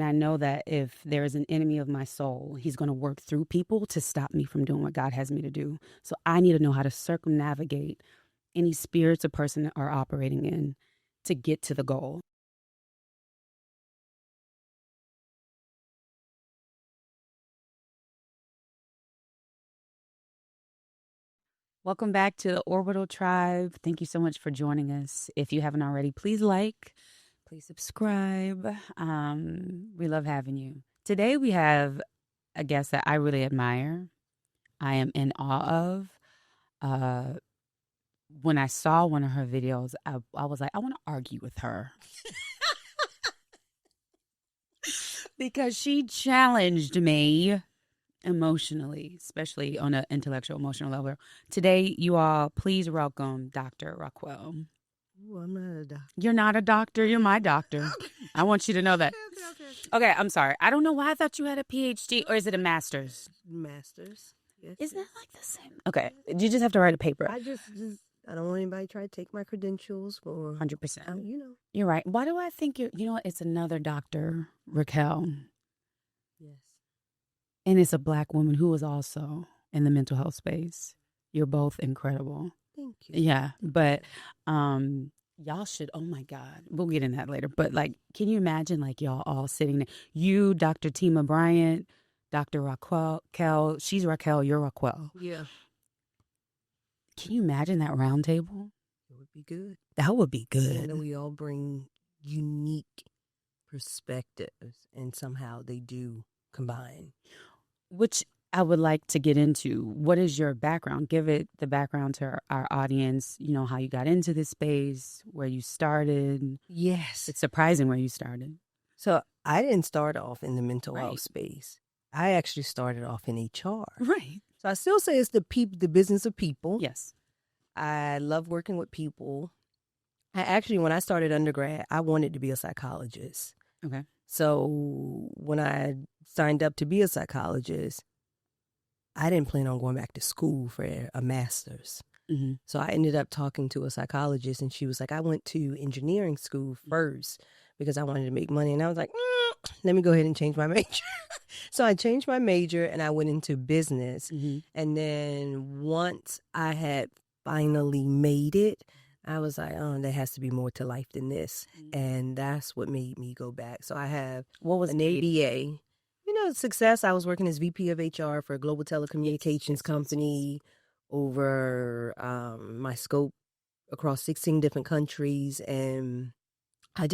I know that if there is an enemy of my soul, he's going to work through people to stop me from doing what God has me to do. So I need to know how to circumnavigate any spirits a person are operating in to get to the goal. Welcome back to the Orbital Tribe. Thank you so much for joining us. If you haven't already, please like, please subscribe. We love having you. Today we have a guest that I really admire. I am in awe of. Uh, when I saw one of her videos, I was like, I want to argue with her because she challenged me emotionally, especially on an intellectual, emotional level. Today, you all, please welcome Dr. RaQuel. Ooh, I'm not a doctor. You're not a doctor. You're my doctor. I want you to know that. Okay, I'm sorry. I don't know why I thought you had a PhD, or is it a master's? Master's. Yes, Isn't yes. that like the same? Okay, you just have to write a paper. I don't want anybody to try to take my credentials for 100%. You You're right. Why do I think you know what? It's another Dr. RaQuel. Yes. And it's a Black woman who is also in the mental health space. You're both incredible. Thank you. Yeah, but y'all should, oh my God, we'll get in that later. But like, can you imagine like y'all all sitting there? You, Dr. Tima Bryant, Dr. RaQuel, she's RaQuel, you're RaQuel. Yeah. Can you imagine that round table? It would be good. That would be good. And we all bring unique perspectives, and somehow they do combine. Which I would like to get into. What is your background? Give it the background to our audience, you know, how you got into this space, where you started. Yes. It's surprising where you started. So I didn't start off in the mental health space. I actually started off in HR. Right. So I still say it's the business of people. Yes. I love working with people. When I started undergrad, I wanted to be a psychologist. Okay. So when I signed up to be a psychologist, I didn't plan on going back to school for a master's. Mm-hmm. So I ended up talking to a psychologist, and she was like, I went to engineering school first because I wanted to make money. And I was like, let me go ahead and change my major. So I changed my major and I went into business. Mm-hmm. And then once I had finally made it, I was like, oh, there has to be more to life than this. Mm-hmm. And that's what made me go back. So I have an ABA. Success. I was working as VP of HR for a global telecommunications company over my scope across 16 different countries. And I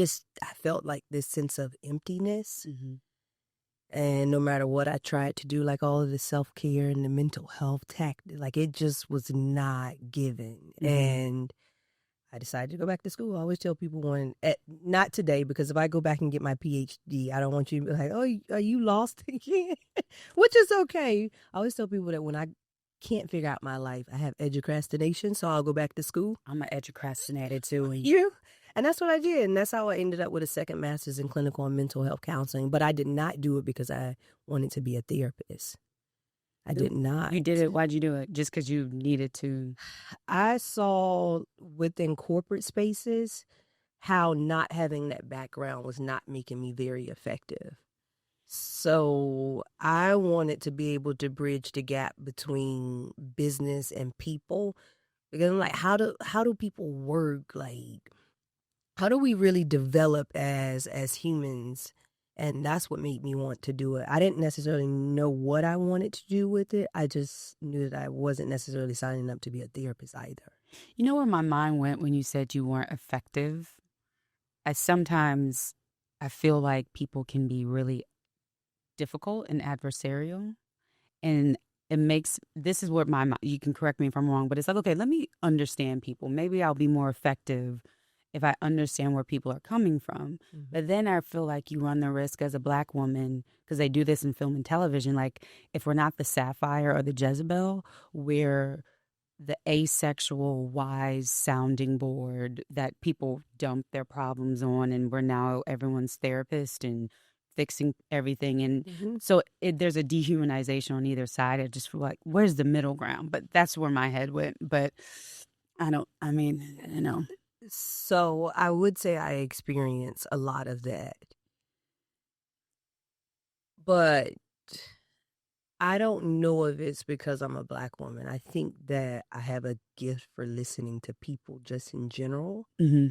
felt like this sense of emptiness. Mm-hmm. And no matter what I tried to do, like all of the self-care and the mental health tactics, like it just was not given. Mm-hmm. And I decided to go back to school. I always tell people not today, because if I go back and get my PhD, I don't want you to be like, oh, are you lost again? Which is okay. I always tell people that when I can't figure out my life, I have educrastination, so I'll go back to school. I'm an educrastinator too. You? And that's what I did. And that's how I ended up with a second master's in clinical and mental health counseling. But I did not do it because I wanted to be a therapist. I did not. You did it. Why'd you do it? Just because you needed to? I saw within corporate spaces how not having that background was not making me very effective. So I wanted to be able to bridge the gap between business and people. Because I'm like, how do people work? Like, how do we really develop as humans? And that's what made me want to do it. I didn't necessarily know what I wanted to do with it. I just knew that I wasn't necessarily signing up to be a therapist either. You know where my mind went when you said you weren't effective? I feel like people can be really difficult and adversarial. And this is what my mind, you can correct me if I'm wrong, but it's like, okay, let me understand people. Maybe I'll be more effective if I understand where people are coming from. Mm-hmm. But then I feel like you run the risk as a Black woman, because they do this in film and television, like if we're not the Sapphire or the Jezebel, we're the asexual, wise sounding board that people dump their problems on, and we're now everyone's therapist and fixing everything. And mm-hmm. So there's a dehumanization on either side. I just feel like, where's the middle ground? But that's where my head went. But you know. So I would say I experience a lot of that. But I don't know if it's because I'm a Black woman. I think that I have a gift for listening to people just in general. Mm-hmm.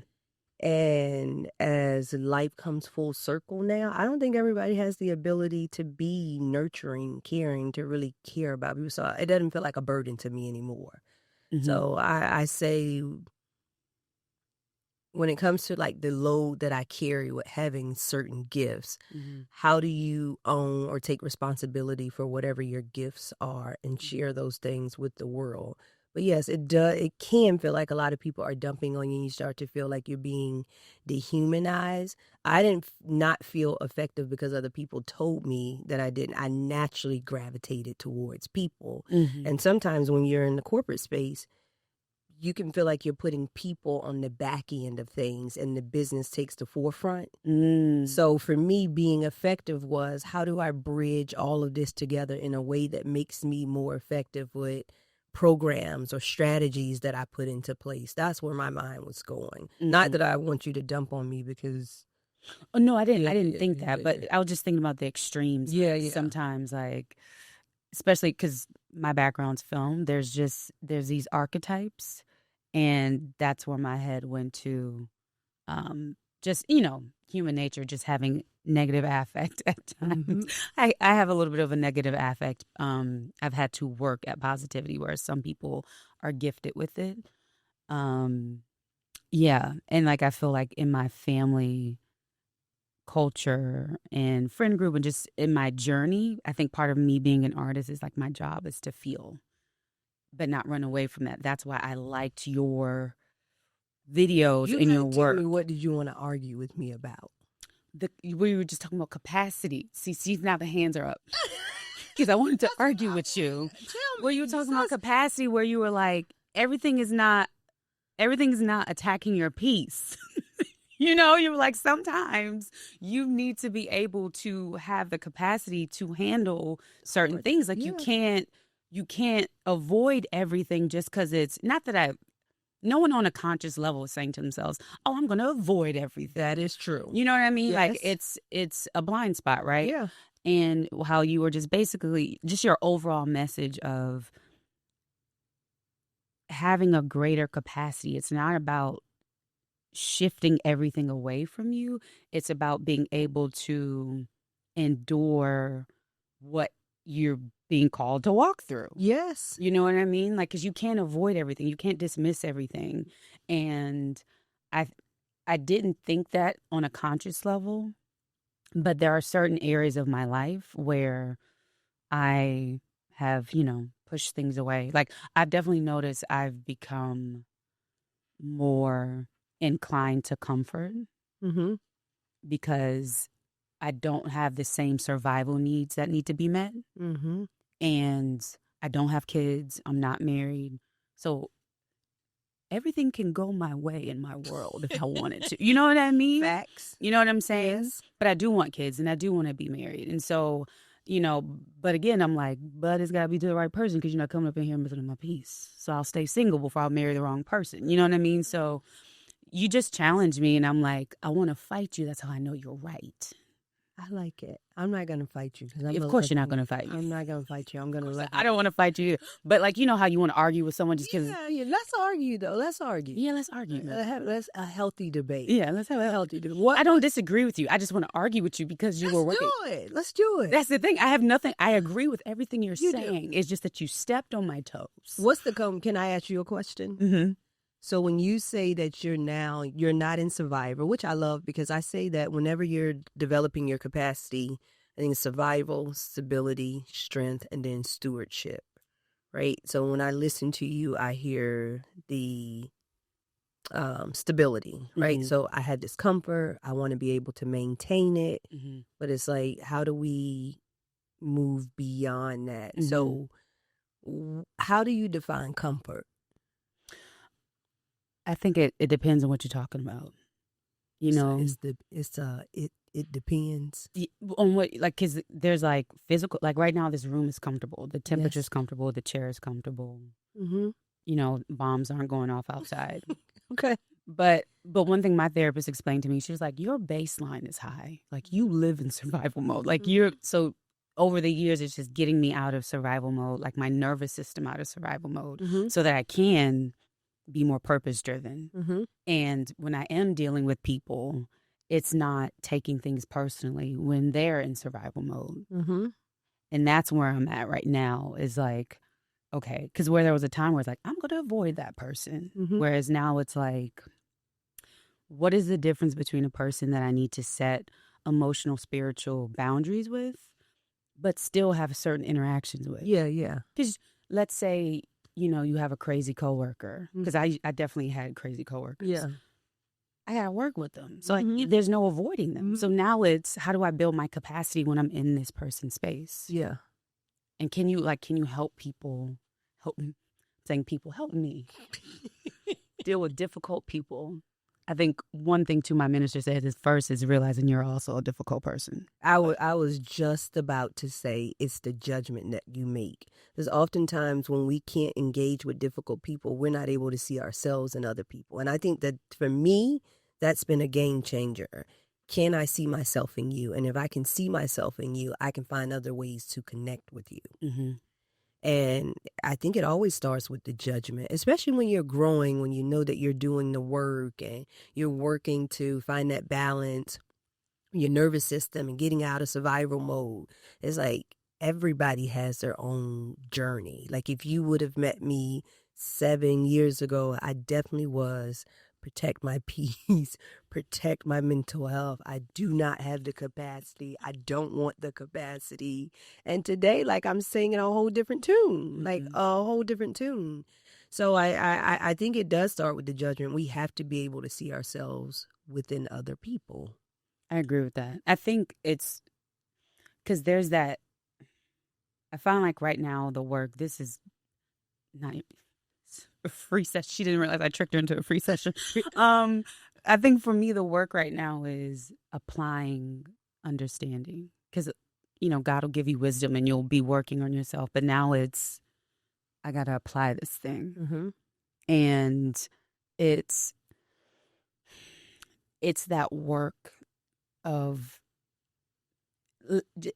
And as life comes full circle now, I don't think everybody has the ability to be nurturing, caring, to really care about people. So it doesn't feel like a burden to me anymore. Mm-hmm. So I say, when it comes to like the load that I carry with having certain gifts, how do you own or take responsibility for whatever your gifts are and share those things with the world? But yes, it can feel like a lot of people are dumping on you, and you start to feel like you're being dehumanized. I didn't not feel effective because other people told me that I didn't. I naturally gravitated towards people. And sometimes when you're in the corporate space, you can feel like you're putting people on the back end of things and the business takes the forefront. So for me, being effective was, how do I bridge all of this together in a way that makes me more effective with programs or strategies that I put into place? That's where my mind was going. Not that I want you to dump on me because... Oh, no, I didn't think that, but I was just thinking about the extremes. Yeah. Sometimes, like, especially because my background's film, there's these archetypes, and that's where my head went to. Just, human nature, just having negative affect at times. I have a little bit of a negative affect. I've had to work at positivity, whereas some people are gifted with it. Yeah, and like I feel like in my family culture and friend group and just in my journey, I think part of me being an artist is like my job is to feel, but not run away from that. That's why I liked your videos and your Tell work. me, what did you want to argue with me about? We were just talking about capacity. See, now the hands are up because I wanted to argue with you. Where you were talking about capacity, where you were like, everything is not attacking your peace. You were like, sometimes you need to be able to have the capacity to handle certain things. Like, you can't avoid everything just because it's not that no one on a conscious level is saying to themselves, oh, I'm going to avoid everything. That is true. You know what I mean? Yes. Like, it's a blind spot, right? Yeah. And how you were just basically, just your overall message of having a greater capacity. It's not about shifting everything away from you. It's about being able to endure what you're being called to walk through. Yes. You know what I mean? Like, because you can't avoid everything. You can't dismiss everything. And I didn't think that on a conscious level, but there are certain areas of my life where I have, pushed things away. Like, I've definitely noticed I've become more inclined to comfort because I don't have the same survival needs that need to be met. And I don't have kids. I'm not married. So everything can go my way in my world if I wanted to. You know what I mean? Facts. You know what I'm saying? Yes. But I do want kids and I do want to be married. And so, but again, I'm like, but it's got to be to the right person because you're not coming up in here and messing with my peace. So I'll stay single before I marry the wrong person. You know what I mean? So you just challenge me and I'm like, I want to fight you. That's how I know you're right. I like it. I'm not going to fight you. Of course you're not going to fight me. I'm not going to fight you. I'm going to let I don't want to fight you either. But like, how you want to argue with someone just because. Yeah, let's argue though. Let's argue. Yeah, let's argue. Let's a healthy debate. Yeah, let's have a healthy debate. I don't disagree with you. I just want to argue with you because you were working. Let's do it. That's the thing. I have nothing. I agree with everything you're saying. It's just that you stepped on my toes. Can I ask you a question? Mm-hmm. So when you say that you're not in survivor, which I love because I say that whenever you're developing your capacity, I think survival, stability, strength, and then stewardship, right? So when I listen to you, I hear the stability, right? So I had this comfort. I want to be able to maintain it. But it's like, how do we move beyond that? So how do you define comfort? I think it depends on what you're talking about. It depends on what, like, because there's like physical, like right now this room is comfortable, the temperature's comfortable, the chair is comfortable. Bombs aren't going off outside. Okay. But one thing my therapist explained to me, she was like, your baseline is high. Like, you live in survival mode. Like, so over the years, it's just getting me out of survival mode, like my nervous system out of survival mode, Mm-hmm. so that I can be more purpose driven. Mm-hmm. And when I am dealing with people, it's not taking things personally when they're in survival mode. Mm-hmm. And that's where I'm at right now, is like, okay, because where there was a time where it's like, I'm going to avoid that person. Mm-hmm. Whereas now it's like, what is the difference between a person that I need to set emotional, spiritual boundaries with, but still have certain interactions with? Yeah, yeah. Because let's say, you have a crazy coworker, because I definitely had crazy coworkers. Yeah. I got to work with them. So Mm-hmm. there's no avoiding them. Mm-hmm. So now it's, how do I build my capacity when I'm in this person's space? Yeah. And can you help people, saying people help me deal with difficult people? I think one thing too my minister said is, first is realizing you're also a difficult person. I was just about to say it's the judgment that you make. Because oftentimes when we can't engage with difficult people, we're not able to see ourselves in other people. And I think that for me, that's been a game changer. Can I see myself in you? And if I can see myself in you, I can find other ways to connect with you. Mm-hmm. And I think it always starts with the judgment, especially when you're growing, when you know that you're doing the work and you're working to find that balance, your nervous system and getting out of survival mode. It's like everybody has their own journey. Like if you would have met me 7 years ago, I definitely was protect my peace, protect my mental health. I do not have the capacity. I don't want the capacity. And today, like I'm singing a whole different tune, like a whole different tune. So I think it does start with the judgment. We have to be able to see ourselves within other people. I agree with that. I think it's because there's that. I find like right now the work, this is not a free session. She didn't realize I tricked her into a free session. I think for me, the work right now is applying understanding, because, God will give you wisdom and you'll be working on yourself. But now it's, I got to apply this thing. Mm-hmm. And it's that work of,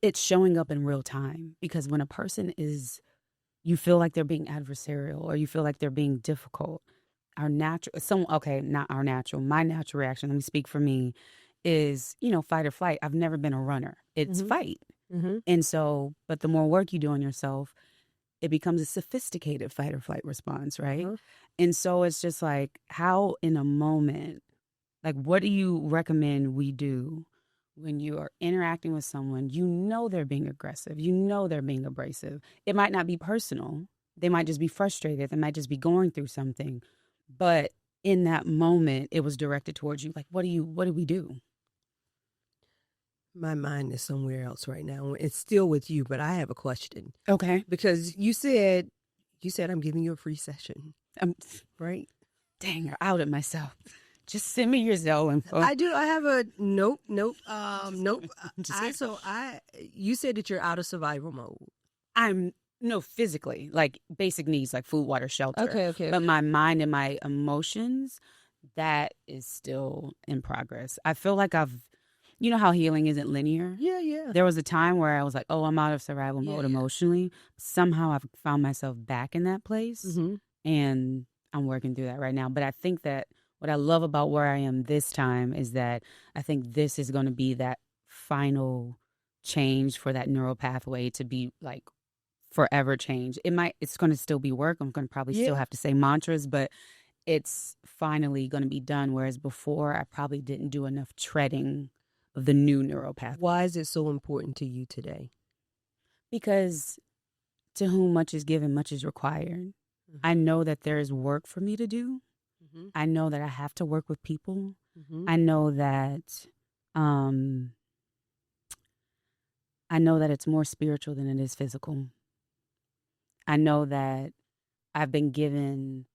it's showing up in real time, because when a person is, you feel like they're being adversarial or you feel like they're being difficult, my natural reaction, let me speak for me, is, fight or flight. I've never been a runner. It's fight. Mm-hmm. And so, but the more work you do on yourself, it becomes a sophisticated fight or flight response, right? Mm-hmm. And so it's just like, how in a moment, like, what do you recommend we do when you are interacting with someone? They're being aggressive, they're being abrasive. It might not be personal. They might just be frustrated. They might just be going through something. But in that moment, it was directed towards you. Like, what do we do? My mind is somewhere else right now. It's still with you, but I have a question. Okay. Because you said I'm giving you a free session. Right? Dang, I outed myself. Just send me your Zelle info. I do. I have a nope. Nope. You said that you're out of survival mode. I'm physically, like basic needs like food, water, shelter. Okay. But my mind and my emotions, that is still in progress. I feel like you know how healing isn't linear? Yeah. There was a time where I was like, oh, I'm out of survival mode emotionally. Somehow I've found myself back in that place. Mm-hmm. And I'm working through that right now. But I think that what I love about where I am this time is that I think this is going to be that final change for that neural pathway to be like forever change. It's going to still be work. I'm going to probably still have to say mantras, but it's finally going to be done. Whereas before, I probably didn't do enough treading of the new neural pathway. Why is it so important to you today? Because to whom much is given, much is required. Mm-hmm. I know that there is work for me to do. Mm-hmm. I know that I have to work with people. Mm-hmm. I know that it's more spiritual than it is physical. I know that I've been given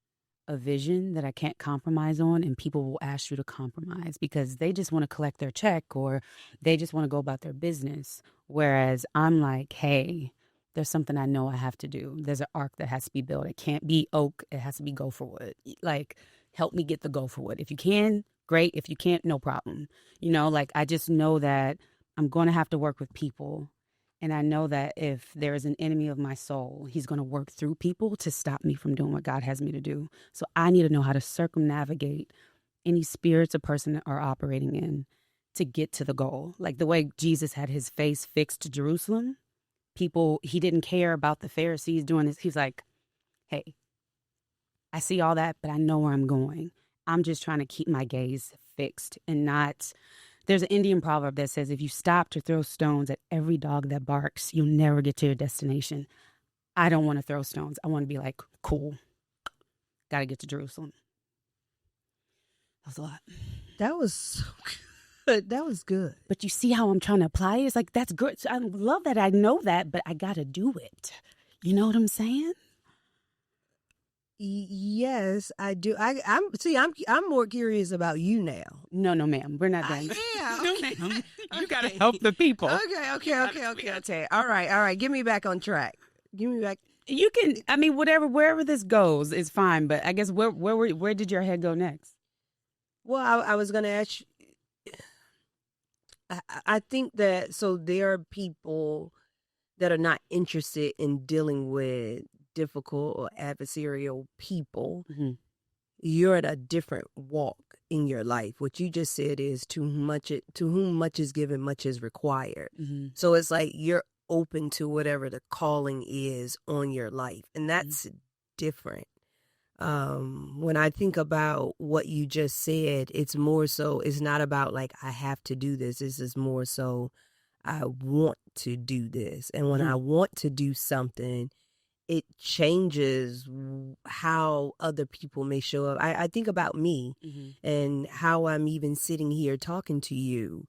a vision that I can't compromise on, and people will ask you to compromise because they just want to collect their check or they just want to go about their business. Whereas I'm like, hey, there's something I know I have to do. There's an arc that has to be built. It can't be oak. It has to be gopher wood. Like, help me get the gopher wood. If you can, great. If you can't, no problem. Like, I just know that I'm going to have to work with people. And I know that if there is an enemy of my soul, he's going to work through people to stop me from doing what God has me to do. So I need to know how to circumnavigate any spirits a person are operating in to get to the goal. Like the way Jesus had his face fixed to Jerusalem, people, he didn't care about the Pharisees doing this. He's like, hey, I see all that, but I know where I'm going. I'm just trying to keep my gaze fixed and not. There's an Indian proverb that says, if you stop to throw stones at every dog that barks, you'll never get to your destination. I don't want to throw stones. I want to be like, cool, got to get to Jerusalem. That was a lot. That was so good. That was good. But you see how I'm trying to apply it? It's like, that's good. I love that. I know that, but I got to do it. You know what I'm saying? Yes, I do. I'm more curious about you now. No, ma'am. We're not done. Yeah. No, ma'am. You got to help the people. Okay. All right. Get me back on track. Give me back. You can, I mean, wherever this goes is fine. But I guess where did your head go next? Well, I was going to ask you, I think that, so there are people that are not interested in dealing with difficult or adversarial people. Mm-hmm. You're at a different walk in your life. What you just said is to whom much is given, much is required. Mm-hmm. So it's like you're open to whatever the calling is on your life. And that's different. When I think about what you just said, it's more so, it's not about like, I have to do this. This is more so, I want to do this. And when I want to do something, it changes how other people may show up. I think about me and how I'm even sitting here talking to you.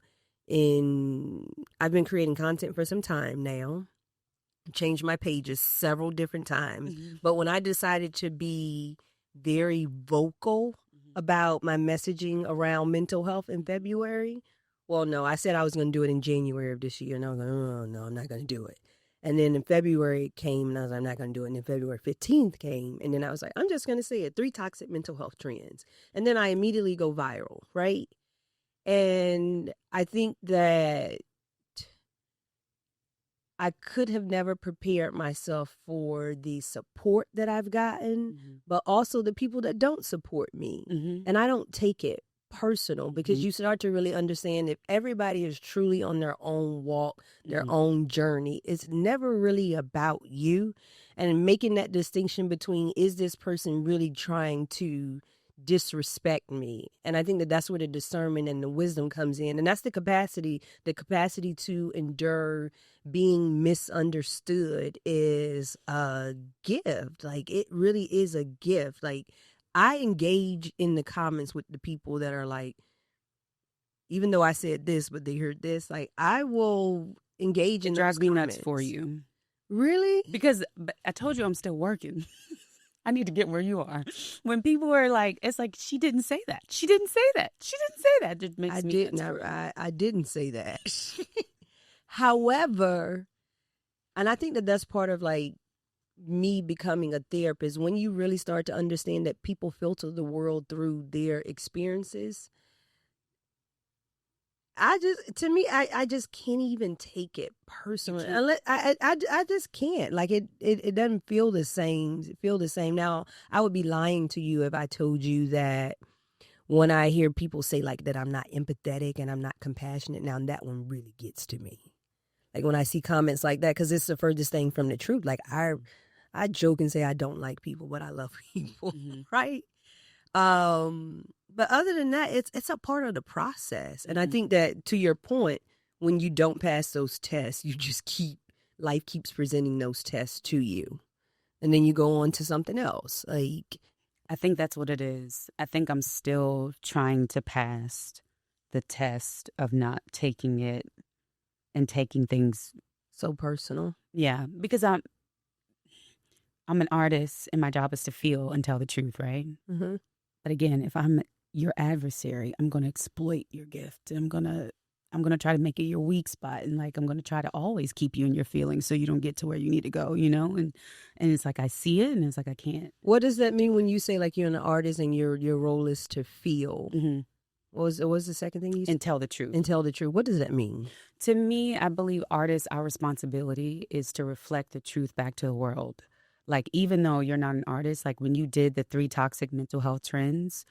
I've been creating content for some time now. Changed my pages several different times. But when I decided to be very vocal about my messaging around mental health in February, well, no, I said I was going to do it in January of this year. And I was like, oh, no, I'm not going to do it. And then in February it came, and I was like, I'm not going to do it. And then February 15th came, and then I was like, I'm just going to say it, 3 toxic mental health trends. And then I immediately go viral, right? And I think that I could have never prepared myself for the support that I've gotten, but also the people that don't support me. And I don't take it personal, because you start to really understand if everybody is truly on their own walk, their own journey, it's never really about you. And making that distinction between, is this person really trying to disrespect me? And I think that that's where the discernment and the wisdom comes in. And that's the capacity to endure being misunderstood is a gift. Like, it really is a gift. Like, I engage in the comments with the people that are like, even though I said this, but they heard this, like, I will engage in those comments. It drives me nuts for you. Really? Because I told you I'm still working. I need to get where you are. When people are like, it's like, she didn't say that. She didn't say that. She didn't say that. It just makes me nuts. I didn't say that. However, and I think that that's part of like me becoming a therapist, when you really start to understand that people filter the world through their experiences. I just can't even take it personally. I just can't. Like, it doesn't feel the same. Now, I would be lying to you if I told you that when I hear people say like that I'm not empathetic and I'm not compassionate, now that one really gets to me. Like, when I see comments like that, because it's the furthest thing from the truth. Like, I joke and say I don't like people, but I love people, right? But other than that, it's a part of the process. And I think that, to your point, when you don't pass those tests, you just life keeps presenting those tests to you. And then you go on to something else. Like, I think that's what it is. I think I'm still trying to pass the test of not taking it and taking things so personal. Yeah, because I'm an artist and my job is to feel and tell the truth, right? But again, if I'm your adversary, I'm going to exploit your gift. I'm going to try to make it your weak spot, and like I'm going to try to always keep you in your feelings so you don't get to where you need to go, you know? And it's like I see it and it's like I can't. What does that mean when you say like you're an artist and your role is to feel? What was the second thing you said? And tell the truth. And tell the truth. What does that mean? To me, I believe artists, our responsibility is to reflect the truth back to the world. Like, even though you're not an artist, like when you did the 3 toxic mental health trends,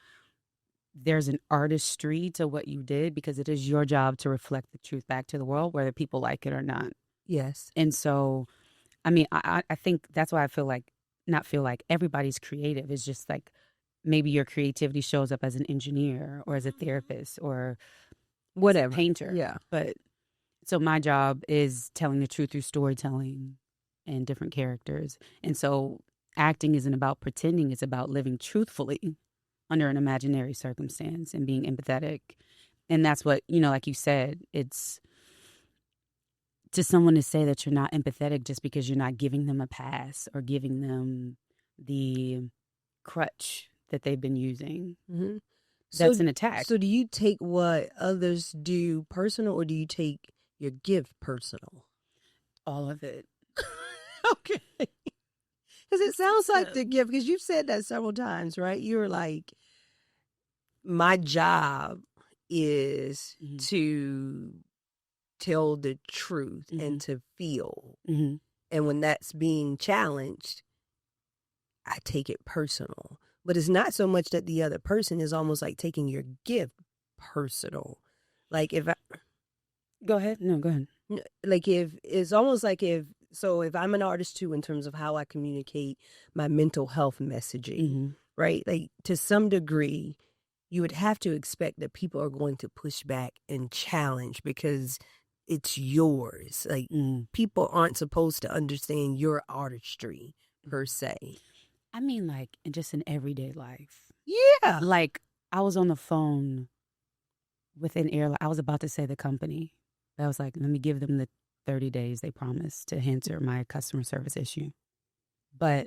there's an artistry to what you did because it is your job to reflect the truth back to the world, whether people like it or not. Yes. And so, I mean, I think that's why I feel like, not feel like everybody's creative. It's just like maybe your creativity shows up as an engineer or as a therapist or whatever, as a painter. Yeah. But so my job is telling the truth through storytelling and different characters. And so acting isn't about pretending, it's about living truthfully under an imaginary circumstance and being empathetic. And that's what, like you said, it's to someone to say that you're not empathetic just because you're not giving them a pass or giving them the crutch that they've been using. Mm-hmm. That's an attack. So do you take what others do personal, or do you take your gift personal? All of it. Okay. Because it sounds like the gift, because you've said that several times, right? You're like, my job is to tell the truth and to feel. And when that's being challenged, I take it personal. But it's not so much that the other person is almost like taking your gift personal. Like if I... Go ahead. No, go ahead. Like if it's almost like if I'm an artist too, in terms of how I communicate my mental health messaging, right? Like to some degree, you would have to expect that people are going to push back and challenge because it's yours. Like people aren't supposed to understand your artistry per se. I mean, like just in everyday life. Yeah. Like I was on the phone with an airline. I was about to say the company. I was like, let me give them the 30 days they promised to answer my customer service issue. But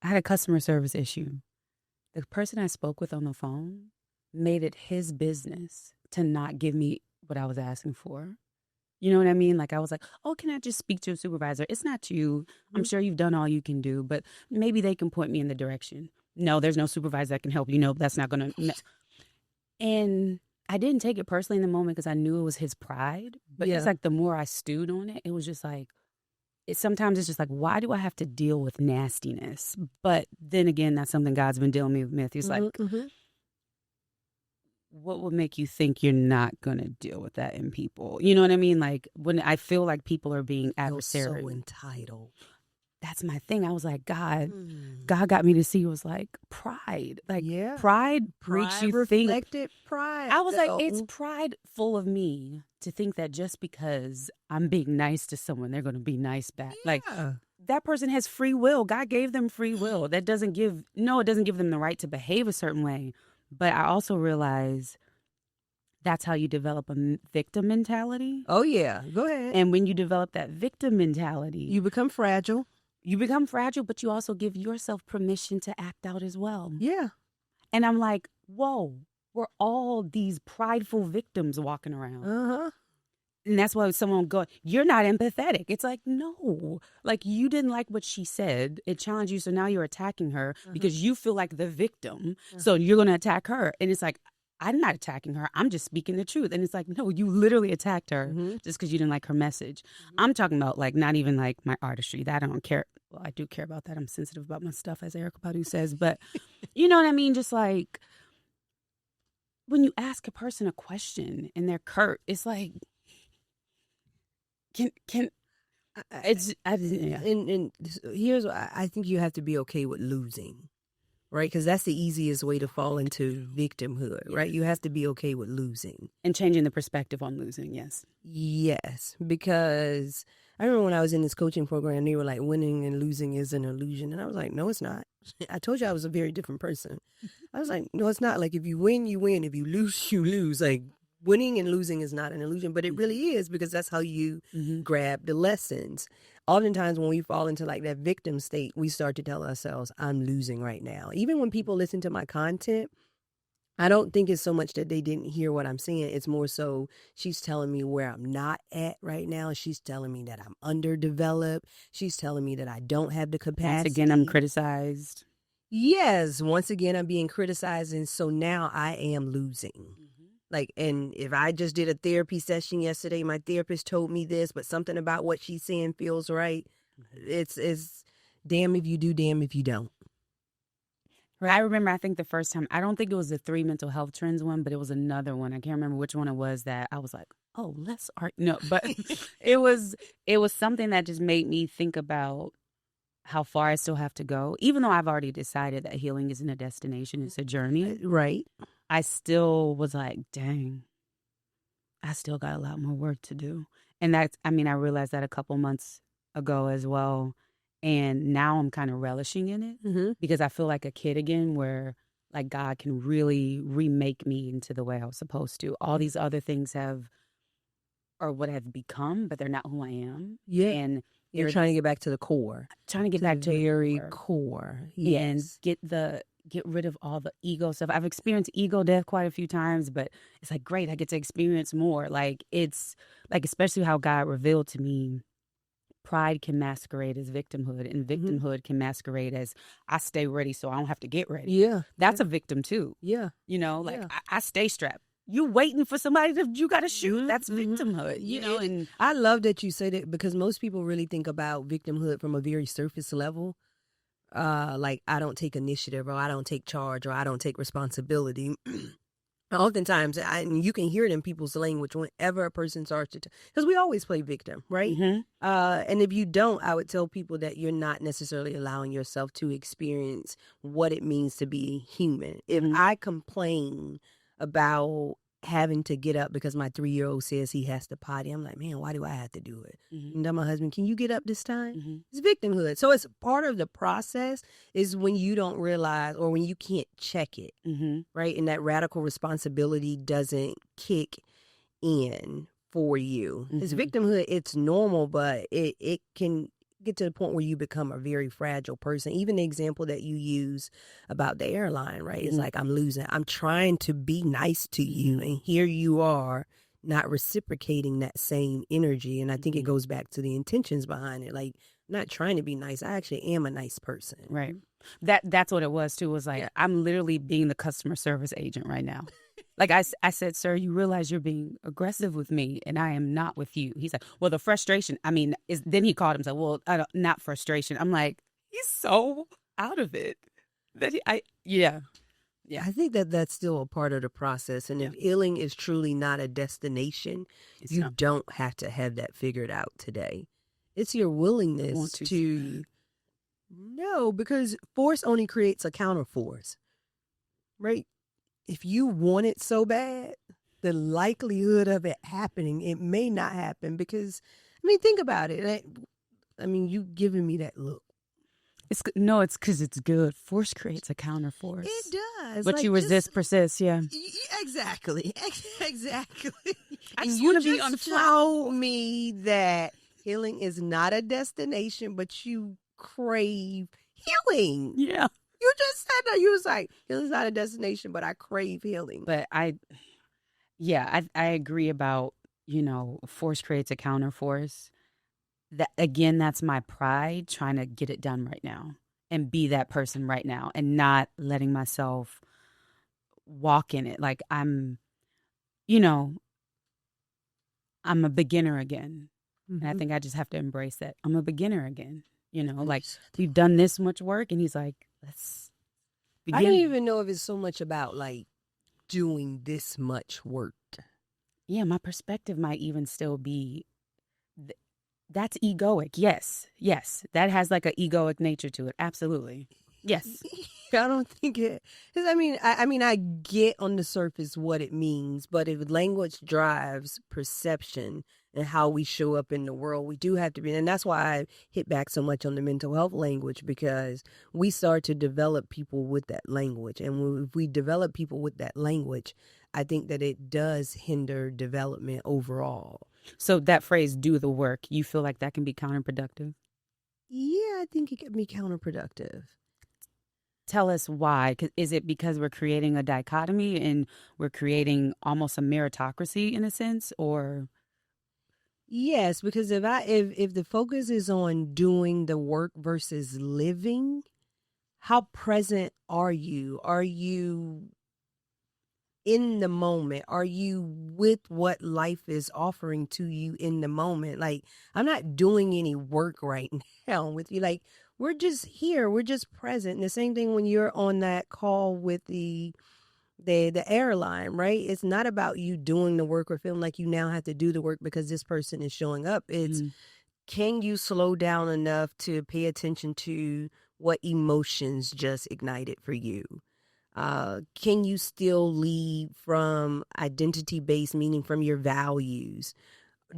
I had a customer service issue. The person I spoke with on the phone made it his business to not give me what I was asking for. You know what I mean? Like I was like, oh, can I just speak to a supervisor? It's not you. I'm sure you've done all you can do, but maybe they can point me in the direction. No, there's no supervisor that can help you. No, that's not going to. And I didn't take it personally in the moment because I knew it was his pride. But it's like the more I stewed on it, it was just like, sometimes it's just like, why do I have to deal with nastiness? But then again, that's something God's been dealing with. He's like, what would make you think you're not going to deal with that in people? You know what I mean? Like when I feel like people are being adversarial. So entitled. That's my thing. I was like, God got me to see, it was like pride. Like pride makes you think. Reflected pride. I was like, it's pride full of me to think that just because I'm being nice to someone, they're going to be nice back. Yeah. Like that person has free will. God gave them free will. That doesn't give them the right to behave a certain way. But I also realize that's how you develop a victim mentality. Oh, yeah. Go ahead. And when you develop that victim mentality, you become fragile. But you also give yourself permission to act out as well. Yeah. And I'm like, whoa, we're all these prideful victims walking around. And that's why someone will go, you're not empathetic. It's like, no, like you didn't like what she said. It challenged you. So now you're attacking her because you feel like the victim. So you're going to attack her. And it's like, I'm not attacking her. I'm just speaking the truth. And it's like, no, you literally attacked her just because you didn't like her message. I'm talking about like not even like my artistry. That I don't care. Well, I do care about that. I'm sensitive about my stuff, as Erykah Badu says. But you know what I mean? Just like when you ask a person a question and they're curt, it's like, and here's what I think you have to be okay with losing, right? Because that's the easiest way to fall into victimhood, right? You have to be okay with losing and changing the perspective on losing. Yes, because I remember when I was in this coaching program, they were like, winning and losing is an illusion, and I was like, no, it's not. I told you I was a very different person. I was like, no, it's not. Like if you win, you win. If you lose, you lose. Like winning and losing is not an illusion, but it really is, because that's how you grab the lessons. Oftentimes when we fall into like that victim state, we start to tell ourselves, I'm losing right now. Even when people listen to my content, I don't think it's so much that they didn't hear what I'm saying. It's more so she's telling me where I'm not at right now. She's telling me that I'm underdeveloped. She's telling me that I don't have the capacity. Once again, I'm criticized. Yes, once again, I'm being criticized. And so now I am losing. Like, and if I just did a therapy session yesterday, my therapist told me this, but something about what she's saying feels right. It's damn if you do, damn if you don't. Right. I remember, I think the first time, I don't think it was the 3 mental health trends one, but it was another one. I can't remember which one it was that I was like, oh, let's art. No, but it was something that just made me think about how far I still have to go. Even though I've already decided that healing isn't a destination, it's a journey. Right. I still was like, dang, I still got a lot more work to do. And that's, I mean, I realized that a couple months ago as well. And now I'm kind of relishing in it because I feel like a kid again, where like God can really remake me into the way I was supposed to. All these other things or what have become, but they're not who I am. Yeah. And you're trying to get back to the core. Trying to get back to the very the core. Yes. And get rid of all the ego stuff. I've experienced ego death quite a few times, but it's like, great, I get to experience more. Like, it's like, especially how God revealed to me, pride can masquerade as victimhood, and victimhood can masquerade as I stay ready so I don't have to get ready. Yeah. That's a victim too. Yeah. You know, like I stay strapped. You waiting for somebody that you got to shoot. That's victimhood, you know. And I love that you say that, because most people really think about victimhood from a very surface level. Like, I don't take initiative, or I don't take charge, or I don't take responsibility. Oftentimes, and you can hear it in people's language whenever a person starts to, because we always play victim, right? And if you don't, I would tell people that you're not necessarily allowing yourself to experience what it means to be human. If I complain about having to get up because my 3-year-old says he has to potty, I'm like, man, why do I have to do it? And then my husband, can you get up this time? It's victimhood. So it's part of the process is when you don't realize, or when you can't check it, right? And that radical responsibility doesn't kick in for you. It's victimhood. It's normal, but it can get to the point where you become a very fragile person. Even the example that you use about the airline, right? It's like, I'm trying to be nice to you, and here you are not reciprocating that same energy. And I think it goes back to the intentions behind it. Like, I'm not trying to be nice. I actually am a nice person. Right. That's what it was too. Was like, I'm literally being the customer service agent right now. Like I said, sir, you realize you're being aggressive with me, and I am not with you. He's like, well, the frustration, I mean, then he called himself, well, not frustration. I'm like, he's so out of it. Yeah. I think that that's still a part of the process. And if healing is truly not a destination, you don't have to have that figured out today. It's your willingness to. No, because force only creates a counter force, right? If you want it so bad, the likelihood of it happening, it may not happen, because, I mean, think about it. I mean, you giving me that look. It's because it's good. Force creates a counter force. It does. But like, you resist, persist, yeah. Exactly. Exactly. I just want to be told me that healing is not a destination, but you crave healing. Yeah. You just said that. You was like, healing's not a destination, but I crave healing. But I agree about, force creates a counter force. That again, that's my pride trying to get it done right now and be that person right now, and not letting myself walk in it. Like I'm a beginner again. And I think I just have to embrace that. I'm a beginner again. Like, we've done this much work, and he's like, let's begin. I don't even know if it's so much about like doing this much work. Yeah, my perspective might even still be that's egoic. Yes. That has like an egoic nature to it. Absolutely. Yes. I don't think it, because I mean, I get on the surface what it means, but if language drives perception and how we show up in the world, we do have to be, and that's why I hit back so much on the mental health language, because we start to develop people with that language. And if we develop people with that language, I think that it does hinder development overall. So that phrase, do the work, you feel like that can be counterproductive? Yeah, I think it can be counterproductive. Tell us why. Is it because we're creating a dichotomy and we're creating almost a meritocracy in a sense, or? Yes, because if the focus is on doing the work versus living, how present are you? Are you in the moment? Are you with what life is offering to you in the moment? Like, I'm not doing any work right now with you. Like, we're just here. We're just present. And the same thing when you're on that call with the airline, right? It's not about you doing the work or feeling like you now have to do the work because this person is showing up. It's can you slow down enough to pay attention to what emotions just ignited for you? Can you still lead from identity-based, meaning from your values?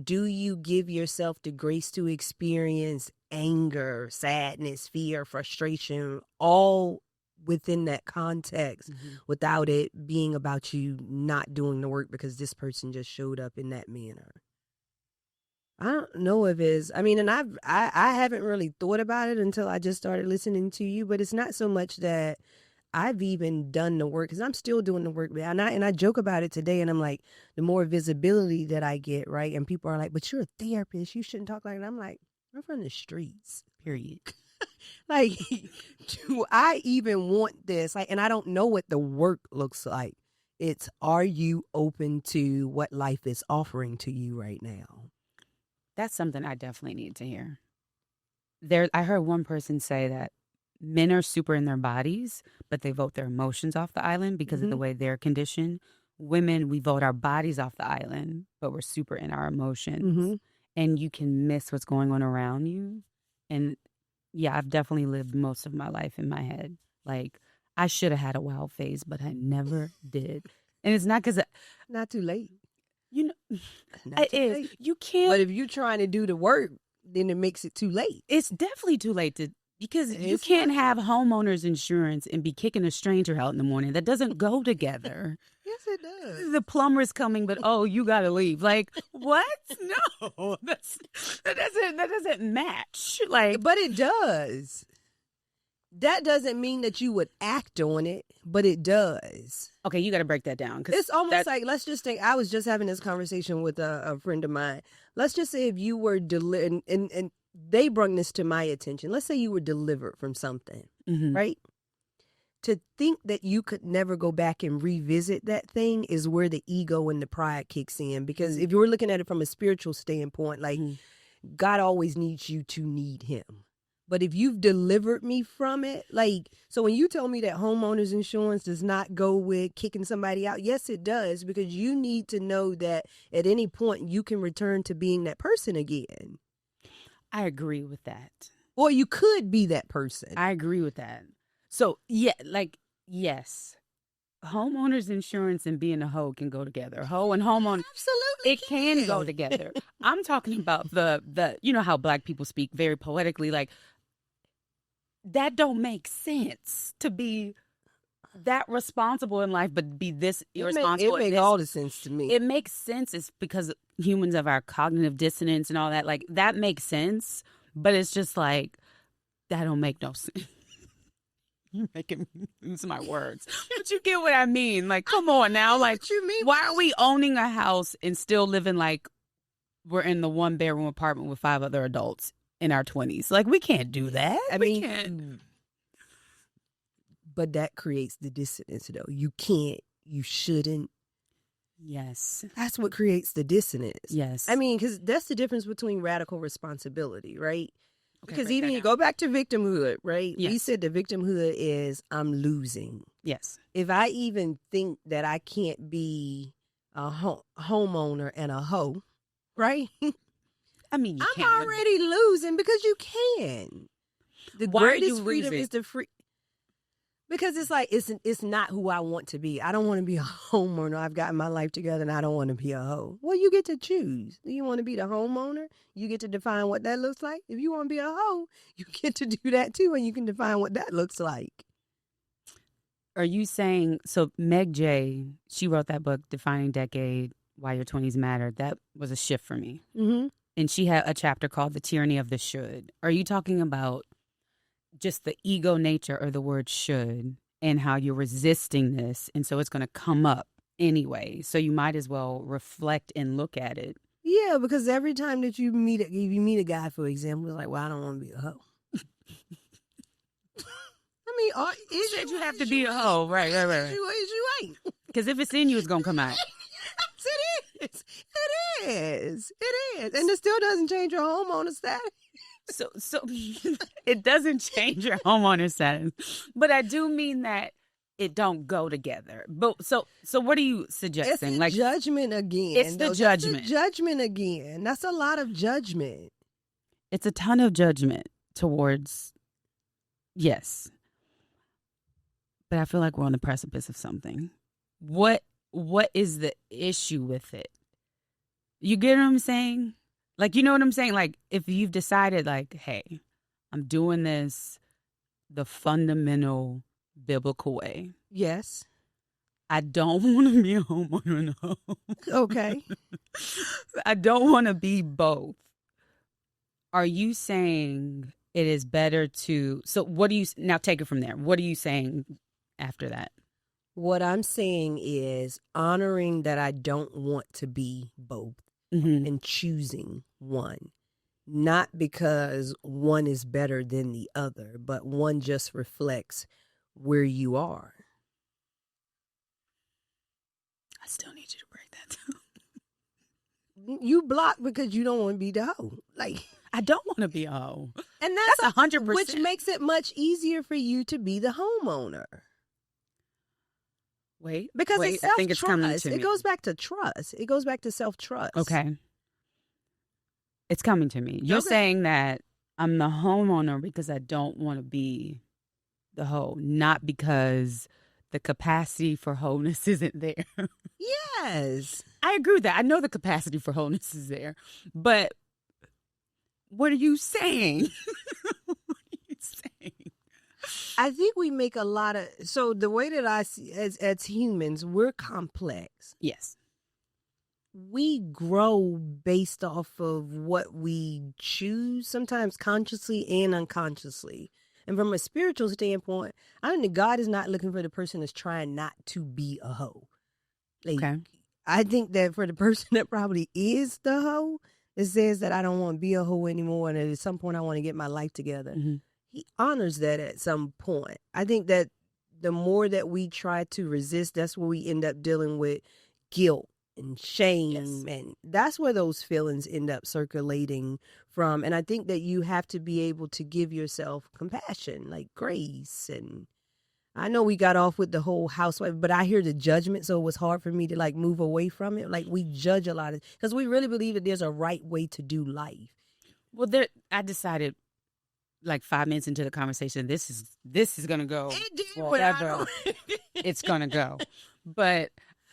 Do you give yourself the grace to experience anger, sadness, fear, frustration, all within that context without it being about you not doing the work because this person just showed up in that manner? I don't know if it's, I mean, and I haven't really thought about it until I just started listening to you, but it's not so much that I've even done the work, because I'm still doing the work. And I joke about it today, and I'm like, the more visibility that I get, right? And people are like, but you're a therapist, you shouldn't talk like that. I'm like, I'm from the streets, period. Like, do I even want this? Like, and I don't know what the work looks like. It's, are you open to what life is offering to you right now? That's something I definitely need to hear. I heard one person say that men are super in their bodies, but they vote their emotions off the island because of the way they're conditioned. Women, we vote our bodies off the island, but we're super in our emotions. And you can miss what's going on around you. And yeah, I've definitely lived most of my life in my head. Like, I should have had a wild phase, but I never did. And it's not because... Not too late. You know, not too late. You can't... But if you're trying to do the work, then it makes it too late. It's definitely too late to... Because you can't have homeowners insurance and be kicking a stranger out in the morning. That doesn't go together. Yes, it does. The plumber's coming, but you got to leave. Like, what? No, that doesn't match. Like, but it does. That doesn't mean that you would act on it, but it does. Okay, you got to break that down. It's almost like, let's just think, I was just having this conversation with a friend of mine. Let's just say if you were and they brought this to my attention. Let's say you were delivered from something, right? To think that you could never go back and revisit that thing is where the ego and the pride kicks in. Because if you're looking at it from a spiritual standpoint, like God always needs you to need him. But if you've delivered me from it, like, so when you told me that homeowners insurance does not go with kicking somebody out, yes, it does, because you need to know that at any point you can return to being that person again. I agree with that. Or you could be that person. I agree with that. So, yeah, like, yes. Homeowners insurance and being a hoe can go together. Hoe and homeowner. Absolutely. It can go together. I'm talking about the you know how Black people speak very poetically, like, that don't make sense to be that responsible in life, but be this irresponsible. It makes all the sense to me. It makes sense. It's because humans have our cognitive dissonance and all that. Like, that makes sense, but it's just like, that don't make no sense. You're making me lose my words. But you get what I mean. Like, come on now. Like, what you mean? Why are we owning a house and still living like we're in the 1-bedroom apartment with 5 other adults in our 20s? Like, we can't do that. We can't. But that creates the dissonance, though. You can't. You shouldn't. Yes. That's what creates the dissonance. Yes. I mean, because that's the difference between radical responsibility, right? Okay, because even you go back to victimhood, right? Yes. We said the victimhood is I'm losing. Yes. If I even think that I can't be a homeowner and a hoe, right? I mean, I'm already losing because you can. The greatest freedom is the free. Because it's like, it's not who I want to be. I don't want to be a homeowner. I've gotten my life together and I don't want to be a hoe. Well, you get to choose. Do you want to be the homeowner? You get to define what that looks like. If you want to be a hoe, you get to do that too, and you can define what that looks like. Are you saying, so Meg J, she wrote that book, Defining Decade, Why Your 20s Matter. That was a shift for me. Mm-hmm. And she had a chapter called The Tyranny of the Should. Are you talking about just the ego nature or the word should and how you're resisting this, and so it's going to come up anyway, so you might as well reflect and look at it? Yeah, because every time that you meet a guy, for example, it's like, well, I don't want to be a hoe. I mean, you have to be a hoe, right? You ain't. Because if it's in you, it's going to come out. Yes, it is. It is. It is. And it still doesn't change your homeowner status. So it doesn't change your homeowner status. But I do mean that it don't go together. But so what are you suggesting? It's the judgment again. It's the judgment. That's the judgment again. That's a lot of judgment. It's a ton of judgment towards, yes. But I feel like we're on the precipice of something. What is the issue with it? You get what I'm saying? Like, you know what I'm saying? Like, if you've decided, like, hey, I'm doing this the fundamental biblical way. Yes. I don't want to be a homeowner in a home. Okay. I don't want to be both. Are you saying it is better to... So what do you... Now take it from there. What are you saying after that? What I'm saying is honoring that I don't want to be both and choosing one. Not because one is better than the other, but one just reflects where you are. I still need you to break that down. You block because you don't want to be the hoe. Like, I don't want to be a hoe. And that's 100%. Which makes it much easier for you to be the homeowner. Because it's self-trust. I think it's coming to me. It goes back to trust. It goes back to self-trust. Okay. It's coming to me. You're saying that I'm the homeowner because I don't want to be the hoe, not because the capacity for wholeness isn't there. Yes. I agree with that. I know the capacity for wholeness is there. But what are you saying? What are you saying? I think we make a lot of... So the way that I see as humans, we're complex. Yes. We grow based off of what we choose, sometimes consciously and unconsciously. And from a spiritual standpoint, I think God is not looking for the person that's trying not to be a hoe. Like, okay. I think that for the person that probably is the hoe, it says that I don't want to be a hoe anymore, and at some point I want to get my life together. Mm-hmm. He honors that at some point. I think that the more that we try to resist, that's where we end up dealing with guilt and shame. Yes. And that's where those feelings end up circulating from. And I think that you have to be able to give yourself compassion, like grace. And I know we got off with the whole housewife, but I hear the judgment. So it was hard for me to like move away from it. Like we judge a lot of, because we really believe that there's a right way to do life. Well, I decided like 5 minutes into the conversation, this is going to go whatever it's going to go. But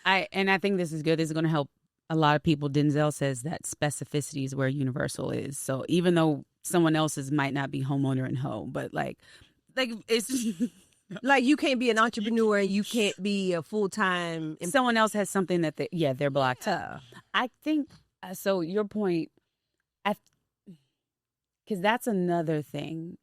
I think this is good. This is going to help a lot of people. Denzel says that specificity is where universal is. So even though someone else's might not be homeowner and hoe, but like it's like you can't be an entrepreneur and you can't be a full-time. Someone else has something that they're blocked. Yeah. I think so. Your point, because that's another thing.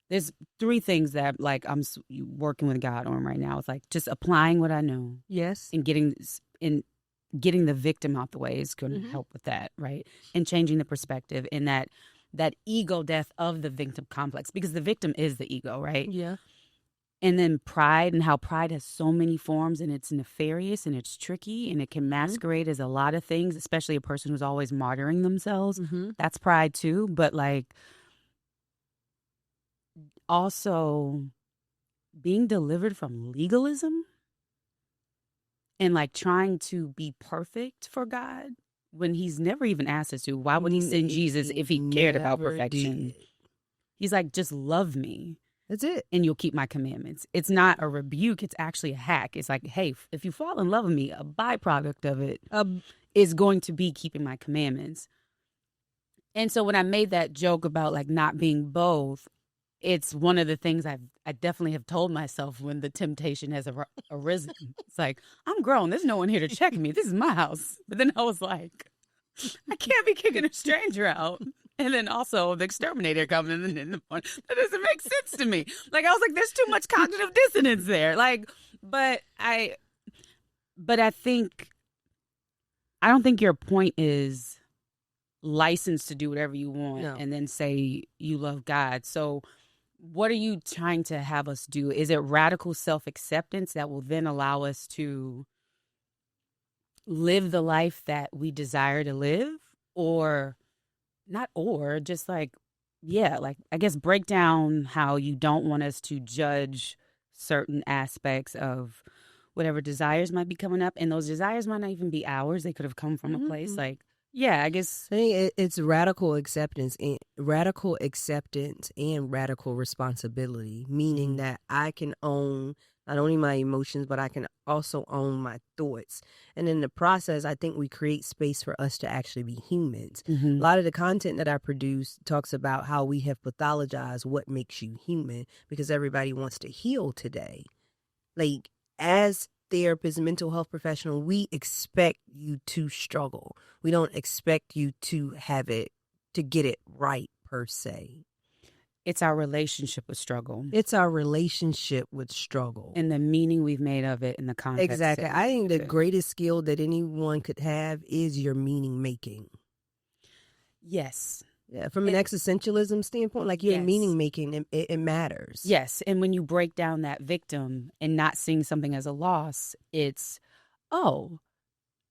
There's 3 things that like I'm working with God on right now. It's like just applying what I know. Yes. And getting the victim out the way is going to help with that, right? And changing the perspective and that ego death of the victim complex, because the victim is the ego, right? Yeah. And then pride, and how pride has so many forms, and it's nefarious and it's tricky and it can masquerade as a lot of things, especially a person who's always martyring themselves. Mm-hmm. That's pride too. But like also being delivered from legalism and like trying to be perfect for God when he's never even asked us to. Why would he send Jesus if he cared about perfection? Did. He's like, just love me. That's it. And you'll keep my commandments. It's not a rebuke. It's actually a hack. It's like, hey, if you fall in love with me, a byproduct of it is going to be keeping my commandments. And so when I made that joke about like not being both, it's one of the things I definitely have told myself when the temptation has arisen. It's like, I'm grown. There's no one here to check me. This is my house. But then I was like, I can't be kicking a stranger out. And then also the exterminator coming in the morning. That doesn't make sense to me. Like, I was like, there's too much cognitive dissonance there. Like, but I think, I don't think your point is license to do whatever you want and then say you love God. So what are you trying to have us do? Is it radical self-acceptance that will then allow us to live the life that we desire to live? Or not, or just like, yeah, like, I guess break down how you don't want us to judge certain aspects of whatever desires might be coming up. And those desires might not even be ours. They could have come from a place like, yeah, I guess. I think it's radical acceptance and radical responsibility, meaning that I can own not only my emotions, but I can also own my thoughts. And in the process, I think we create space for us to actually be humans. A lot of the content that I produce talks about how we have pathologized what makes you human because everybody wants to heal today. Like, as therapists, mental health professional, we expect you to struggle. We don't expect you to get it right per se. It's our relationship with struggle. It's our relationship with struggle. And the meaning we've made of it in the context. Exactly. I think the greatest skill that anyone could have is your meaning making. Yes. Yeah, from an existentialism standpoint, like your meaning making, it matters. Yes. And when you break down that victim and not seeing something as a loss, it's, oh,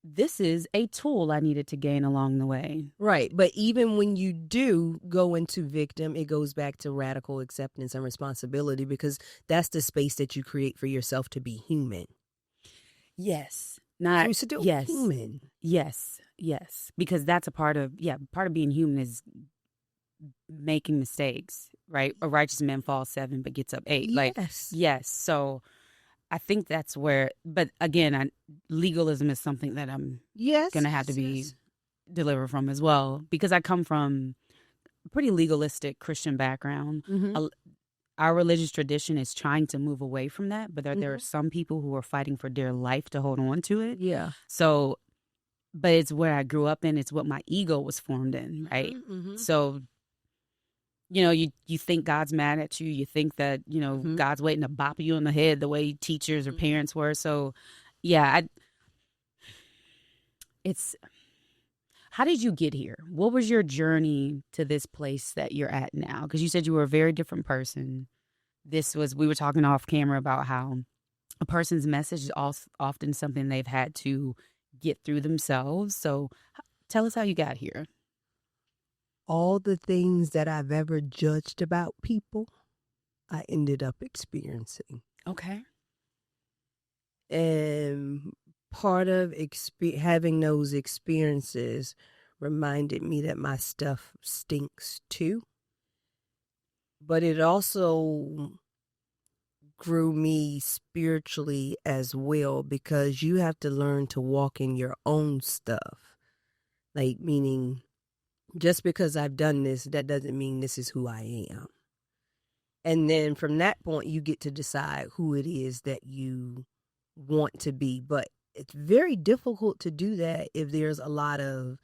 this is a tool I needed to gain along the way. Right. But even when you do go into victim, it goes back to radical acceptance and responsibility because that's the space that you create for yourself to be human. Yes. Not you're still human. Yes. Yes. Because that's part of being human is making mistakes, right? A righteous man falls 7 but gets up 8. Yes. Yes. So I think that's where, but again, legalism is something that I'm going to have to be delivered from as well, because I come from a pretty legalistic Christian background. Our religious tradition is trying to move away from that, but there are some people who are fighting for dear life to hold on to it. Yeah. So, but it's where I grew up in. It's what my ego was formed in, right? So, you know, you think God's mad at you. You think that, you know, God's waiting to bop you on the head the way teachers or parents were. So, yeah, how did you get here? What was your journey to this place that you're at now? Because you said you were a very different person. We were talking off camera about how a person's message is often something they've had to get through themselves. So tell us how you got here. All the things that I've ever judged about people, I ended up experiencing. Okay. And part of having those experiences reminded me that my stuff stinks too. But it also grew me spiritually as well, because you have to learn to walk in your own stuff. Like, meaning, just because I've done this, that doesn't mean this is who I am. And then from that point, you get to decide who it is that you want to be. But it's very difficult to do that if there's a lot of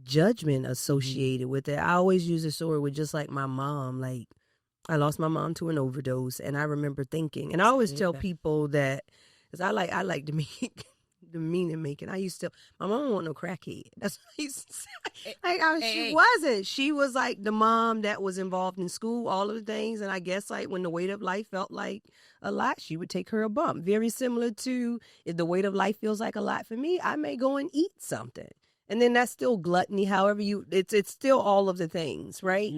judgment associated with it. I always use a story with just like my mom. Like, I lost my mom to an overdose, and I remember thinking, and I always tell people that, because I like to make the meaning making. I used to, my mom wasn't no crackhead. That's what I used to say. She wasn't. She was like the mom that was involved in school, all of the things. And I guess like when the weight of life felt like a lot, she would take her a bump. Very similar to if the weight of life feels like a lot for me, I may go and eat something. And then that's still gluttony. However it's still all of the things, right?